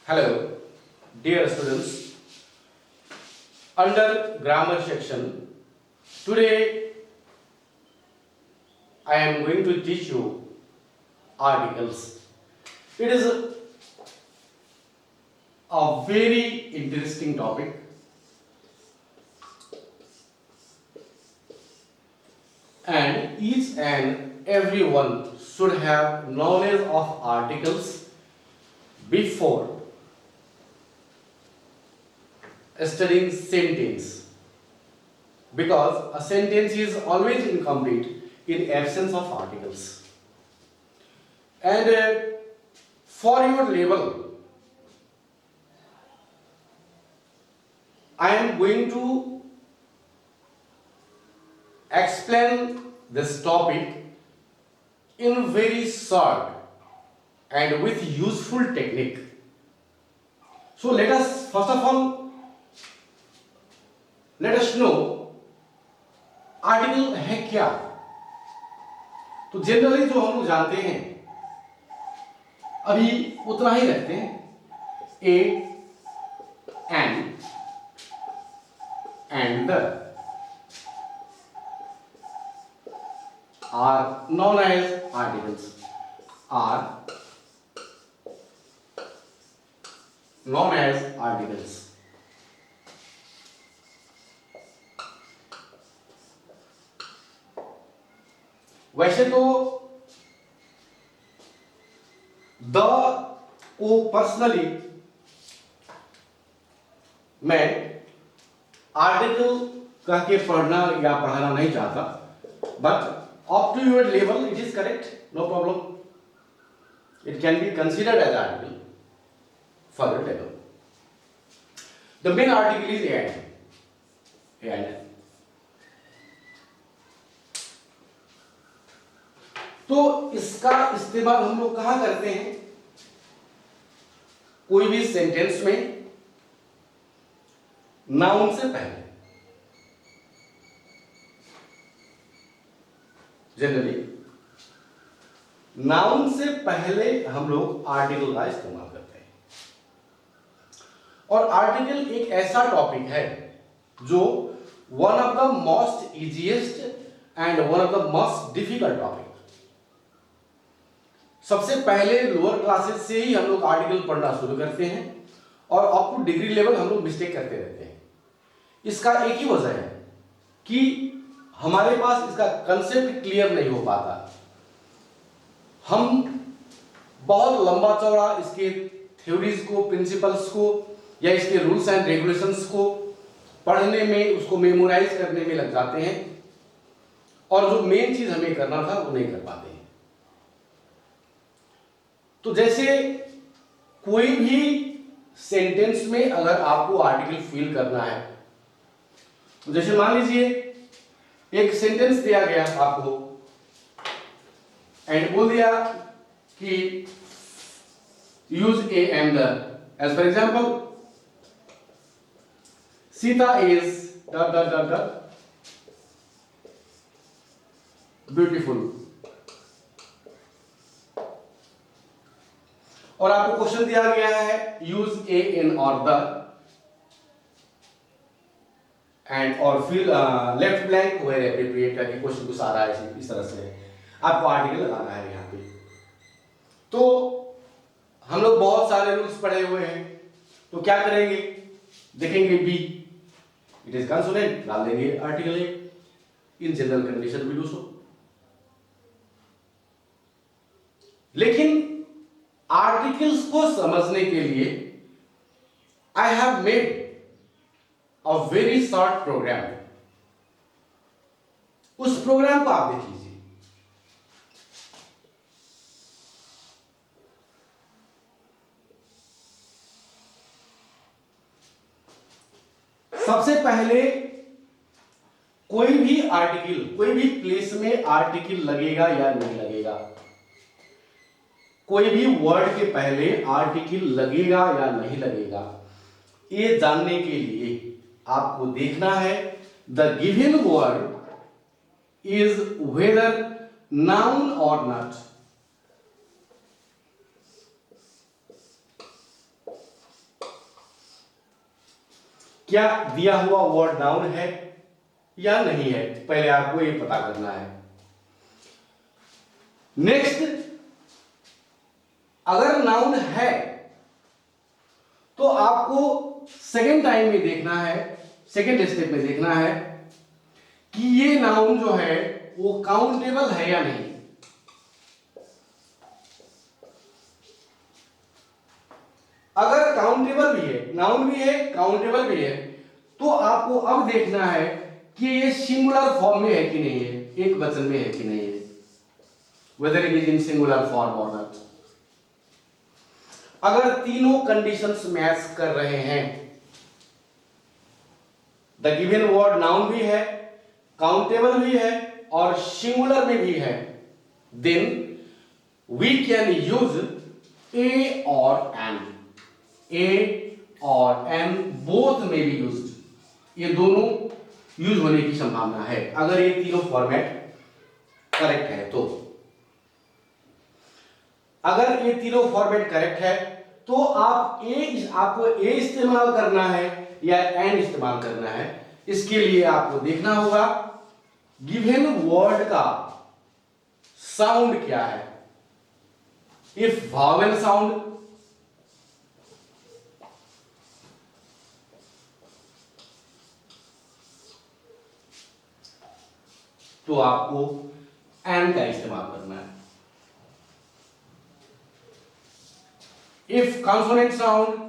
Hello, dear students. Under grammar section, today I am going to teach you articles. It is a very interesting topic. And each and everyone should have knowledge of articles before studying sentence, because a sentence is always incomplete in absence of articles. And for your level, I am going to explain this topic in very short and with useful technique. So let us first of all let us know article है क्या। तो generally जो हम लोग जानते हैं अभी उतना ही रखते हैं, a and the are known as articles, are known as articles. वैसे तो द को पर्सनली मैं आर्टिकल कह के पढ़ना या पढ़ाना नहीं चाहता, but up to your level it is correct, no problem, it can be considered as article for your level. The main article is and. तो इसका इस्तेमाल हम लोग कहां करते हैं? कोई भी सेंटेंस में नाउन से पहले, जनरली नाउन से पहले हम लोग आर्टिकल का इस्तेमाल करते हैं। और आर्टिकल एक ऐसा टॉपिक है जो one of the most easiest and one of the most difficult topic. सबसे पहले लोअर क्लासेस से ही हम लोग आर्टिकल पढ़ना शुरू करते हैं और अप टू डिग्री लेवल हम लोग मिस्टेक करते रहते हैं। इसका एक ही वजह है कि हमारे पास इसका कंसेप्ट क्लियर नहीं हो पाता। हम बहुत लंबा चौड़ा इसके थ्योरीज को, प्रिंसिपल्स को या इसके रूल्स एंड रेगुलेशंस को पढ़ने में, उसको मेमोराइज करने में लग जाते हैं और जो मेन चीज हमें करना था वो नहीं कर पाते हैं। तो जैसे कोई भी सेंटेंस में अगर आपको आर्टिकल फिल करना है, तो जैसे मान लीजिए एक सेंटेंस दिया गया आपको एंड बोल दिया कि use a and the, as for example Sita is beautiful, और आपको क्वेश्चन दिया गया है यूज ए इन और द एंड और फिर लेफ्ट ब्लैंक वेयर एप्रोप्रिएट करके क्वेश्चन कुछ आ रहा है इस तरह से आपको आर्टिकल लगाना है यहाँ पे। तो हम लोग बहुत सारे रूल्स पढ़े हुए हैं, तो क्या करेंगे, देखेंगे बी इट इज कंसोनेंट, डाल देंगे article a, in general condition भी डू सो। लेकिन आर्टिकल्स को समझने के लिए I have made a very short programme. उस प्रोग्राम को आप देख लीजिए। सबसे पहले कोई भी आर्टिकल, कोई भी प्लेस में आर्टिकल लगेगा या नहीं लगेगा, कोई भी वर्ड के पहले आर्टिकल लगेगा या नहीं लगेगा, ये जानने के लिए आपको देखना है the given word is whether noun और नॉट। क्या दिया हुआ वर्ड नाउन है या नहीं है, पहले आपको ये पता करना है। नेक्स्ट, अगर नाउन है तो आपको सेकेंड टाइम में देखना है, सेकेंड स्टेप में देखना है कि ये नाउन जो है वो काउंटेबल है या नहीं। अगर काउंटेबल भी है, नाउन भी है, काउंटेबल भी है, तो आपको अब देखना है कि ये सिंगुलर फॉर्म में है कि नहीं है, एक वचन में है कि नहीं है, whether it is in singular form और नॉट। अगर तीनों कंडीशंस मैच कर रहे हैं, द गिवन वर्ड नाउन भी है, काउंटेबल भी है और सिंगुलर में भी है, देन वी कैन यूज ए और एन। ए और एन बोथ में भी यूज, ये दोनों यूज होने की संभावना है अगर ये तीनों फॉर्मेट करेक्ट है तो। अगर ये तीनों फॉर्मेट करेक्ट है तो आपको ए इस्तेमाल करना है या एन इस्तेमाल करना है, इसके लिए आपको देखना होगा गिवन वर्ड का साउंड क्या है। इफ वावेल साउंड, तो आपको एन का इस्तेमाल करना है। If consonant sound,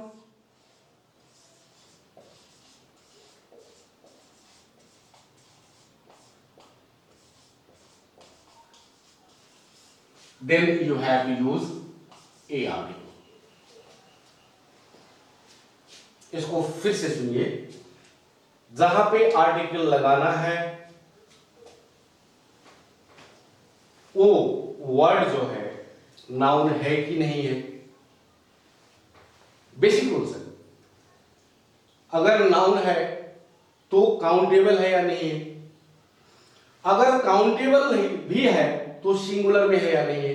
then you have to use a article। इसको फिर से सुनिए, जहां पे आर्टिकल लगाना है वो वर्ड जो है नाउन है कि नहीं है। बेसिक रूल्स है, अगर नाउन है तो काउंटेबल है या नहीं है, अगर काउंटेबल भी है तो सिंगुलर में है या नहीं है,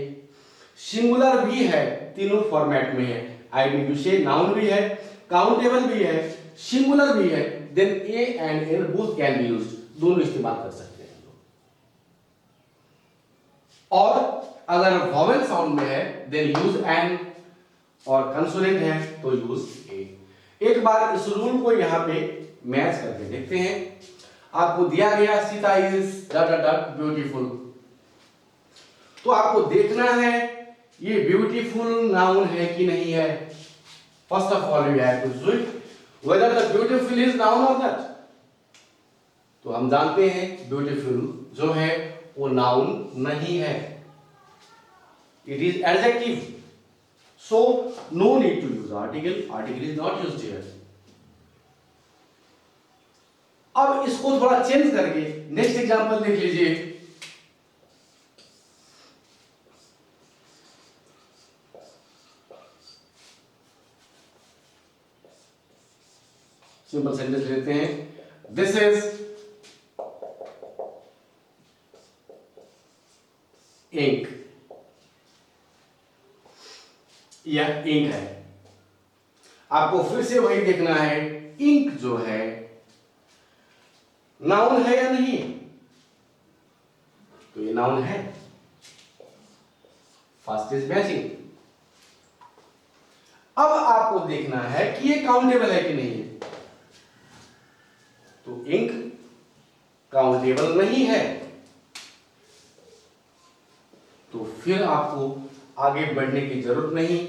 सिंगुलर भी है तीनों फॉर्मेट में है, आई मीन टू से नाउन भी है, काउंटेबल भी है, सिंगुलर भी है, then a and an both can be used, दोनों इस्तेमाल कर सकते हैं। और अगर वॉवेल साउंड में है देन यूज एन, और कंसोनेंट है तो यूज ए। एक बार इस रूल को यहां पे मैच करके देखते हैं। आपको दिया गया Sita is dot dot beautiful, तो आपको देखना है ये ब्यूटीफुल नाउन है कि नहीं है। First of all you have to check whether the beautiful is noun और नॉट। तो हम जानते हैं ब्यूटीफुल जो है वो नाउन नहीं है, it is adjective, so no need to use article, article is not used here। अब इसको थोड़ा चेंज करके नेक्स्ट एग्जांपल देख लीजिए। सिंपल सेंटेंस लेते हैं, दिस इज इंक, यह इंक है। आपको फिर से वही देखना है इंक जो है नाउन है या नहीं, तो ये नाउन है, फर्स्ट इज मैचिंग। अब आपको देखना है कि ये काउंटेबल है कि नहीं है, तो इंक काउंटेबल नहीं है, तो फिर आपको आगे बढ़ने की जरूरत नहीं,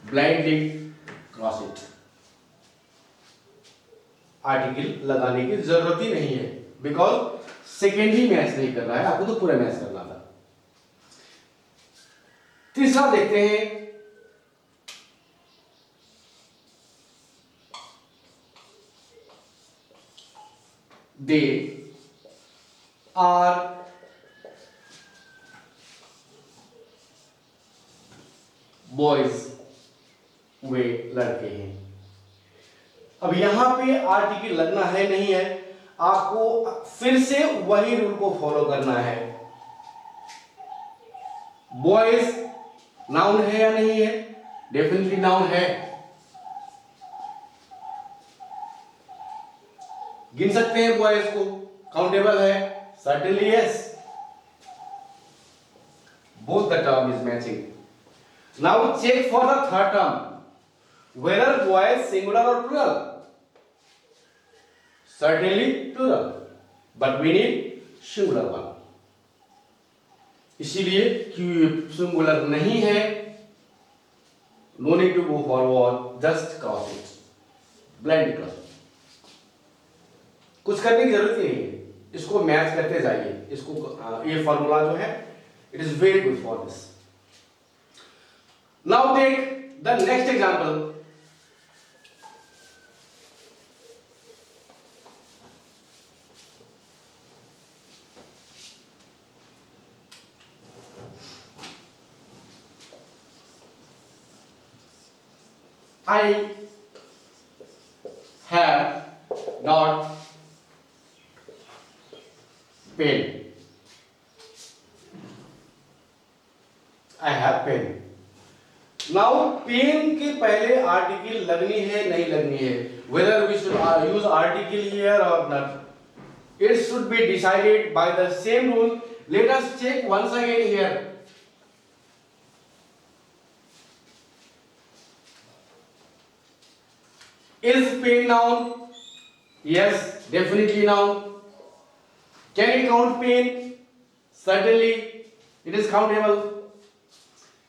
ब्लाइंडली क्रॉस इट, आर्टिकल लगाने की जरूरत ही नहीं है, बिकॉज सेकेंड ही मैच नहीं कर रहा है, आपको तो पूरा मैच करना था। तीसरा देखते हैं, दे आर बॉयज, वे लड़के हैं। अब यहां पे आर्टिकल लगना है नहीं है, आपको फिर से वही रूल को फॉलो करना है। बॉयज नाउन है या नहीं है, डेफिनेटली नाउन है। गिन सकते हैं बॉयज को, काउंटेबल है, certainly yes, both the term is matching. Now check for the third term, whether boys singular or plural. Certainly plural, but we need singular one. इसीलिए कि सिंगुलर नहीं है, no need to go forward, just cross it, blind cross. कुछ करने की जरूरत ही नहीं है, इसको मैच करते जाइए, इसको ये फॉर्मूला जो है it is very good for this. Now take the next example. I have not pen. I have pen. Now pen के पहले आर्टिकल लगनी है नहीं लगनी है, whether we should use article here or not, it should be decided by the same rule. Let us check once again here. Is pen noun? Yes, definitely noun. Can you count pen? Certainly, it is countable.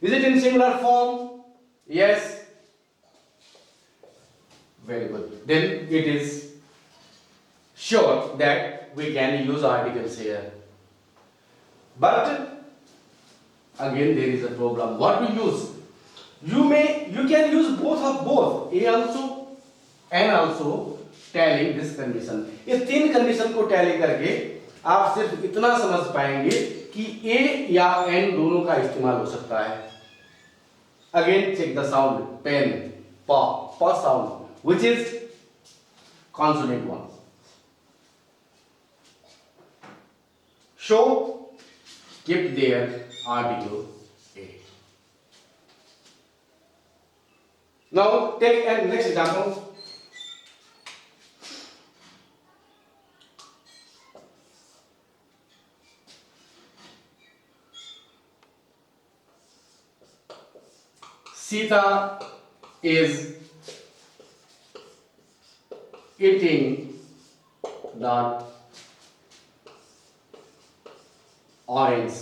Is it in singular form? Yes. Very good. Then it is sure that we can use articles here. But again there is a problem. What to use? You can use both A also and also tally this condition. ये तीन condition को tally करके आप सिर्फ इतना समझ पाएंगे कि ए या एन दोनों का इस्तेमाल हो सकता है. Again check the sound, pen, p sound which is consonant one. So keep there article a. Now take an next example. Sita is eating the orange.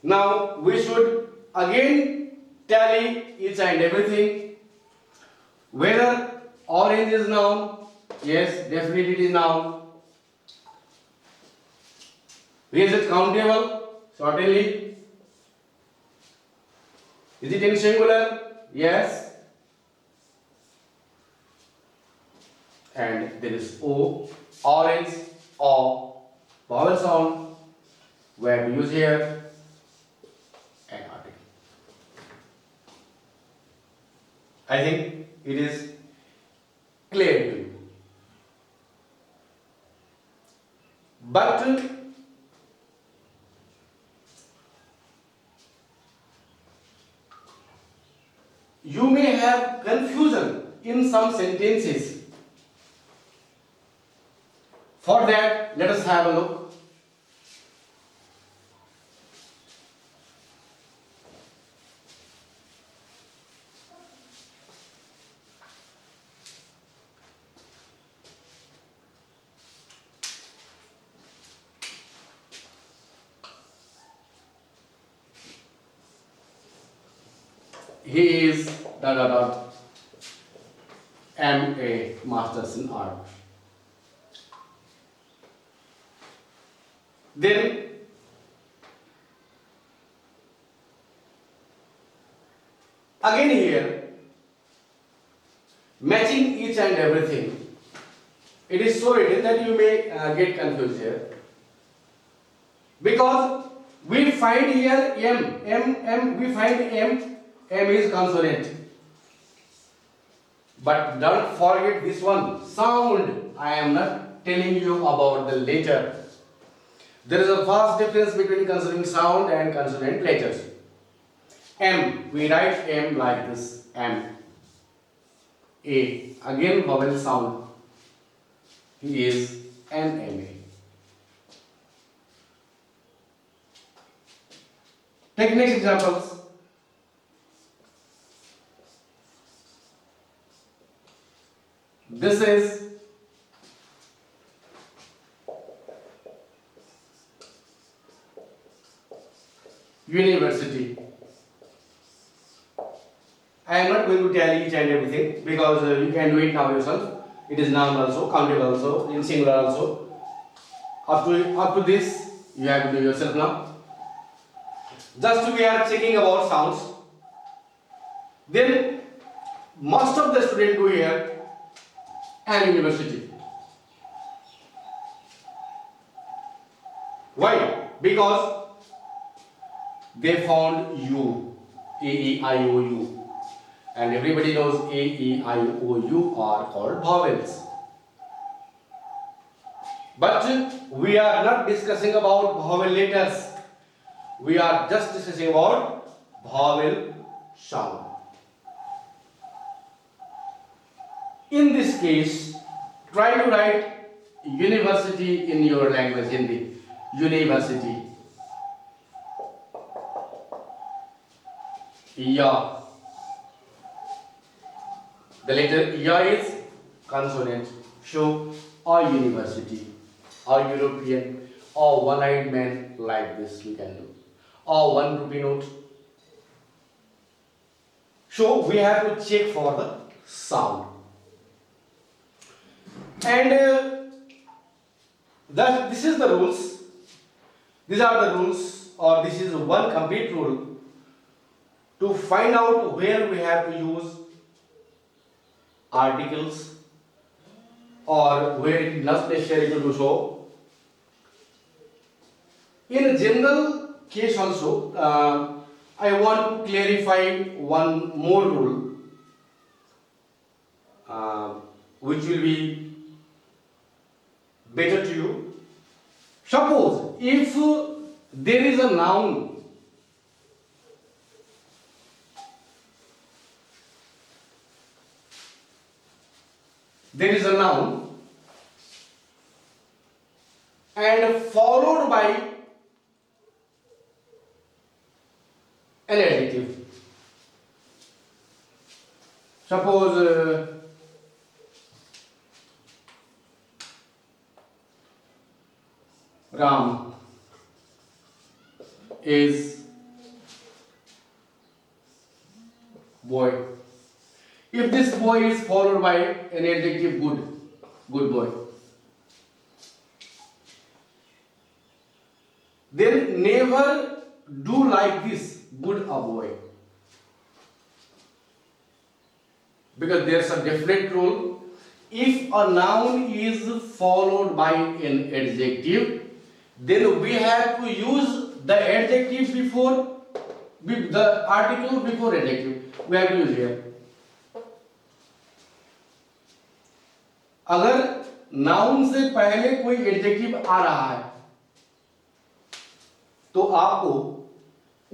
Now we should again tally each and everything. Whether orange is noun, yes, definitely it is noun. Is it countable? Certainly. Is it in singular? Yes. And there is O, orange, O, vowel sound. Where to use here? An article. I think it is clear to you. But you may have confusion in some sentences. For that, let us have a look. He is MA, Masters in Art. Then again here, matching each and everything. It is so written that you may get confused here, because we find here M, we find M is consonant. But don't forget this one, sound. I am not telling you about the letter. There is a vast difference between consonant sound and consonant letters. M, we write M like this, M. A, again vowel sound. He is an MA. Take next examples. This is university. I am not going to tell each and everything because you can do it now yourself. It is noun also, countable also, in singular also. Up to this, you have to do yourself now. Just we are checking about sounds. Then most of the students do here an university. Why? Because they found U, A, E, I, O, U. And everybody knows A, E, I, O, U are called vowels. But we are not discussing about vowel letters. We are just discussing about vowel sound. In this case, try to write university in your language, Hindi. University. Ya. The letter Ya is consonant. So, a university, a European, or one-eyed man like this we can do. Or one rupee note. So, we have to check for the sound. And this is the rules. These are the rules, or this is one complete rule to find out where we have to use articles or where it is not necessary to do so. In a general case also, I want to clarify one more rule which will be better to you. Suppose if there is a noun, and followed by an adjective. Suppose Ram is boy. If this boy is followed by an adjective good boy, then never do like this, good a boy. Because there's a definite rule. If a noun is followed by an adjective, then we have to use the adjective before the article before adjective. We have to use here. अगर noun से पहले कोई adjective आ रहा है तो आपको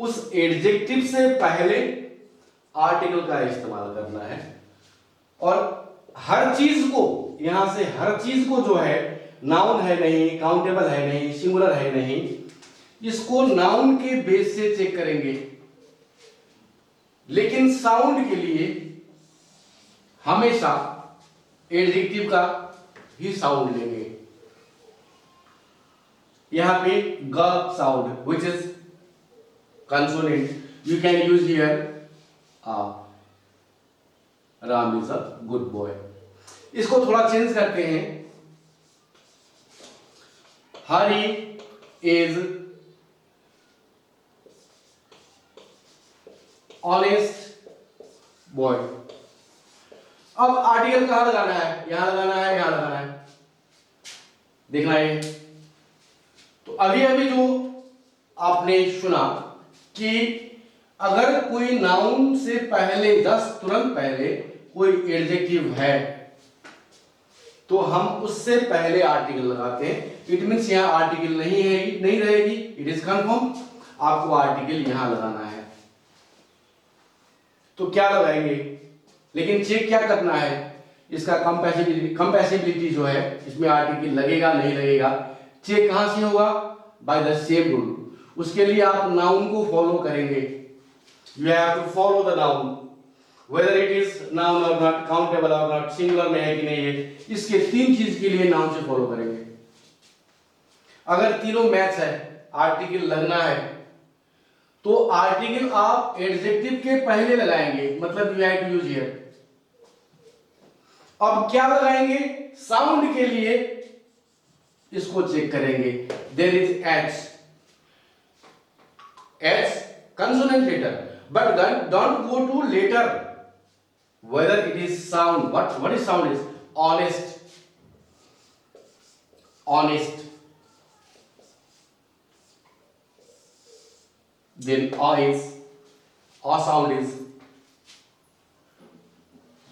उस adjective से पहले आर्टिकल का इस्तेमाल करना है, और हर चीज को यहां से हर चीज को जो है नाउन है नहीं, काउंटेबल है नहीं, सिंगुलर है नहीं, इसको नाउन के बेस से चेक करेंगे, लेकिन साउंड के लिए हमेशा एडजेक्टिव का ही साउंड लेंगे. यहां पे ग sound which is consonant, you can use here Ram is a good boy. इसको थोड़ा चेंज करते हैं. हरी इज ऑनेस्ट बॉय. अब आर्टिकल कहां लगाना है? यहां लगाना है, यहां लगाना है, देखना है. तो अभी अभी जो आपने सुना कि अगर कोई नाउन से पहले तुरंत पहले कोई एडजेक्टिव है तो हम उससे पहले आर्टिकल लगाते हैं. इट मींस यहां आर्टिकल नहीं रहेगी, इट इज कंफर्म. आपको आर्टिकल यहां लगाना है. तो क्या लगाएंगे, लेकिन चेक क्या करना है, इसका कंपैसिबिलिटी जो है, इसमें आर्टिकल लगेगा नहीं लगेगा, चेक कहां से होगा, बाय द सेम रूल। उसके लिए आप नाउन को फॉलो करेंगे, you have to follow the noun, whether it is noun or not, countable or not, singular में है कि नहीं है, इसके 3 चीज के लिए नाउन से फॉलो करेंगे। अगर तीनों मैच है, आर्टिकल लगना है, तो आर्टिकल आप एडजेक्टिव के पहले लगाएंगे, मतलब you have to use here. अब क्या लगाएंगे, साउंड के लिए इसको चेक करेंगे, there is H consonant letter, but don't go to later, whether it is sound, what is sound is honest, then a sound is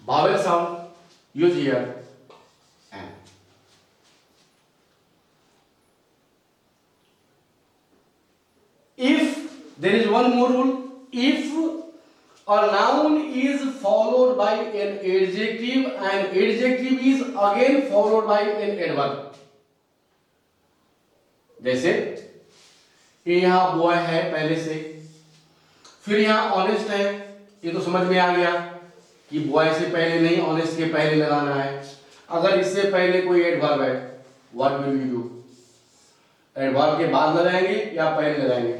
vowel sound, use here and. If there is one more rule, if a noun is followed by an adjective and adjective is again followed by an adverb, जैसे यहाँ boy है पहले से, फिर यहाँ honest है, ये तो समझ में आ गया कि बॉय से पहले नहीं, ऑनेस्ट के पहले लगाना है। अगर इससे पहले कोई एडवर्ब है, what will you do, adverb के बाद लगाएंगे या पहले लगाएंगे,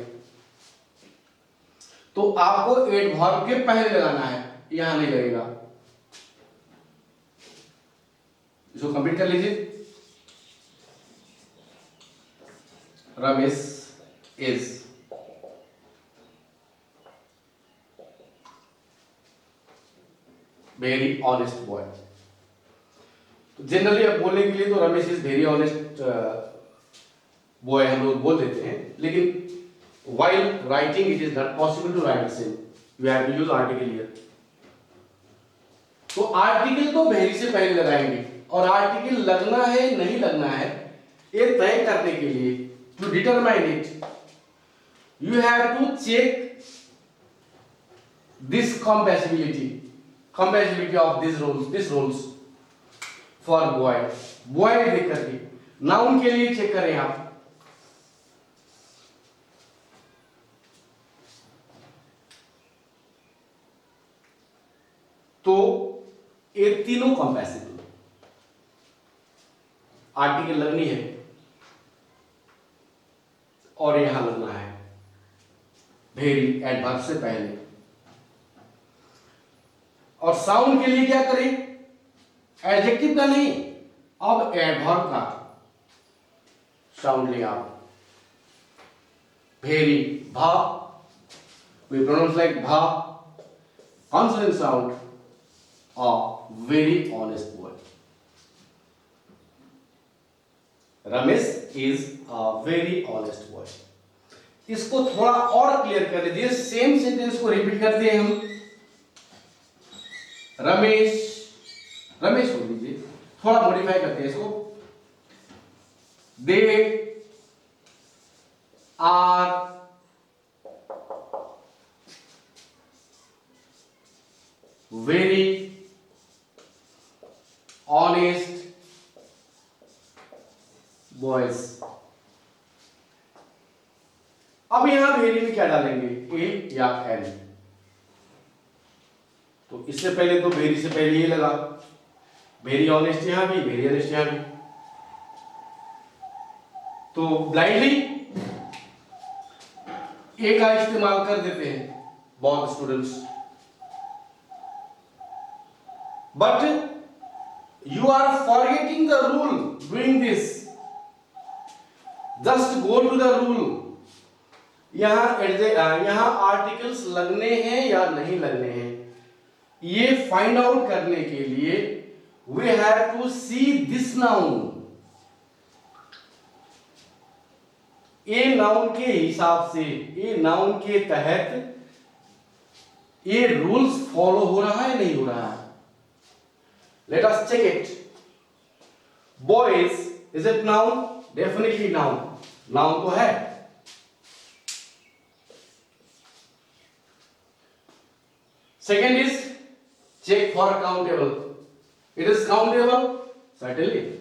तो आपको एडवर्ब के पहले लगाना है, यहां नहीं लगेगा। इसको कंप्लीट कर लीजिए। Ramesh is very honest boy. तो जनरली अब बोलने के लिए तो Ramesh is very honest boy हम लोग बोल देते हैं, लेकिन while writing it is not possible to write the same, you have to use article here। तो आर्टिकल तो वेरी से पहले लगाएंगे, और आर्टिकल लगना है नहीं लगना है ये तय करने के लिए, to determine it, you have to check this compatibility of these rules for boy देख करके। नाउन के लिए चेक करें आप, तो ये तीनों कंपैसिबल, आर्टिकल लगनी है और यहां लगना है वेरी एडवर्ब से पहले। और साउंड के लिए क्या करें, एडजेक्टिव का नहीं, अब एडवर्ब का साउंड ले आप, वेरी भा, वी प्रोनाउंस लाइक भा, consonant sound, a very honest boy. Ramesh is a very honest boy। इसको थोड़ा और क्लियर कर लीजिए, सेम सेंटेंस को रिपीट करते हैं हम। रमेश बोल लीजिए, थोड़ा मॉडिफाई करते हैं इसको। They are very honest boys. अब यहां वेरी में क्या डालेंगे, ए या एन, तो इससे पहले तो वेरी से पहले ये लगा, वेरी ऑनेस्ट यहां भी, वेरी ऑनेस्ट यहां भी, तो ब्लाइंडली ए का इस्तेमाल कर देते हैं बहुत students, but you are forgetting the rule doing this, just go to the rule। यहां आर्टिकल्स लगने हैं या नहीं लगने हैं, ये फाइंड आउट करने के लिए we have to see this noun। ये नाउन के हिसाब से, ये नाउन के तहत ये रूल्स फॉलो हो रहा है नहीं हो रहा है। Let us check it। Boys, is it noun? Definitely noun। Noun तो है। Second is check for countable. It is countable? Certainly.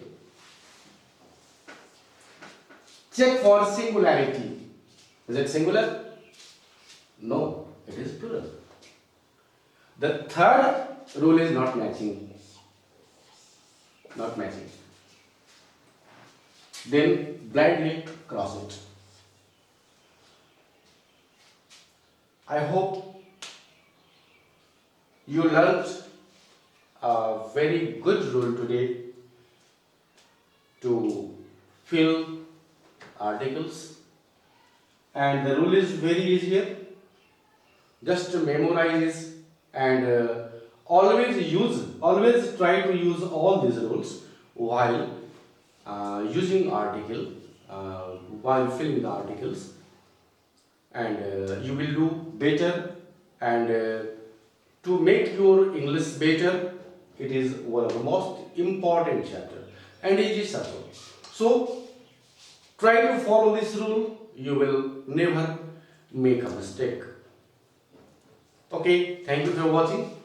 Check for singularity. Is it singular? No, it is plural. The third rule is not matching. Not matching. Then blindly cross it. I hope you learned a very good rule today to fill articles, and the rule is very easy here. Just to memorize and always try to use all these rules while using article, while filling the articles, and you will do better. And to make your English better, it is one of the most important chapter and easy subject. So try to follow this rule. You will never make a mistake. Okay, thank you for watching.